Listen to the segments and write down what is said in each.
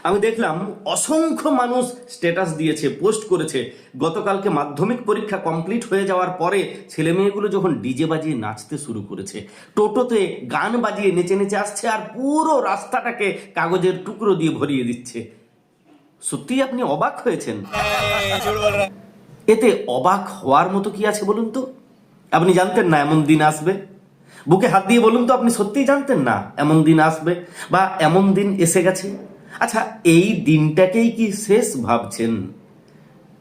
আমি দেখলাম অসংখ্য মানুষ স্ট্যাটাস দিয়েছে, পোস্ট করেছে। গতকালকে মাধ্যমিক পরীক্ষা কমপ্লিট হয়ে যাওয়ার পরে ছেলে মেয়েগুলো যখন ডিজে বাজিয়ে নাচতে শুরু করেছে, টোটোতে গান বাজিয়ে নেচে নেচে আসছে, আর পুরো রাস্তাটাকে কাগজের টুকরো দিয়ে ভরিয়ে দিচ্ছে। সত্যি আপনি অবাক হয়েছেন? এতে অবাক হওয়ার মতো কি আছে বলুন তো? আপনি জানতেন না এমন দিন আসবে? বুকে হাত দিয়ে বলুন তো, আপনি সত্যিই জানতেন না এমন দিন আসবে বা এমন দিন এসে গেছে? আচ্ছা, এই দিনটাকেই কি শেষ ভাবছেন?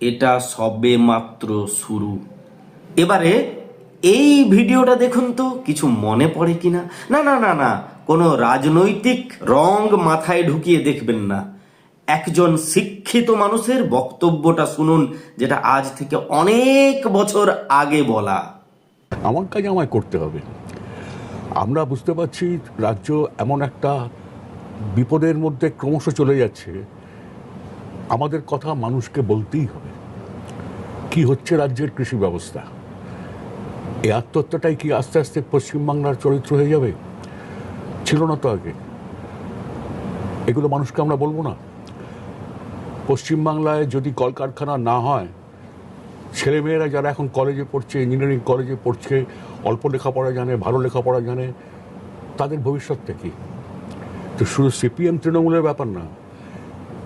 এটা সবে মাত্র শুরু। এবারে এই ভিডিওটা দেখুন তো, কিছু মনে পড়ে কিনা। না না না না, কোনো রাজনৈতিক রং মাথায় ঢুকিয়ে দেখবেন না। একজন শিক্ষিত মানুষের বক্তব্যটা শুনুন, যেটা আজ থেকে অনেক বছর আগে বলা। আমার কাজ আমায় করতে হবে। আমরা বুঝতে পারছি রাজ্য এমন একটা বিপদের মধ্যে ক্রমশ চলে যাচ্ছে, আমাদের কথা মানুষকে বলতেই হবে। কি হচ্ছে রাজ্যের কৃষি ব্যবস্থা, এই আত্মহত্যাটাই কি আস্তে আস্তে পশ্চিমবাংলার চরিত্র হয়ে যাবে? ছিল না তো আগে। এগুলো মানুষকে আমরা বলবো না? পশ্চিমবাংলায় যদি কলকারখানা না হয়, ছেলেমেয়েরা যারা এখন কলেজে পড়ছে, ইঞ্জিনিয়ারিং কলেজে পড়ছে, অল্প লেখাপড়া জানে, ভালো লেখাপড়া জানে, তাদের ভবিষ্যৎটা কি? তো শুধু সিপিএম তৃণমূলের ব্যাপার না,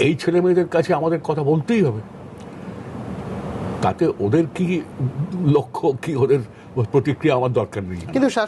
এই ছেলে মেয়েদের কাছে আমাদের কথা বলতেই হবে। তাতে ওদের কি লক্ষ্য, কি ওদের প্রতিক্রিয়া আমার দরকার নেই। কিন্তু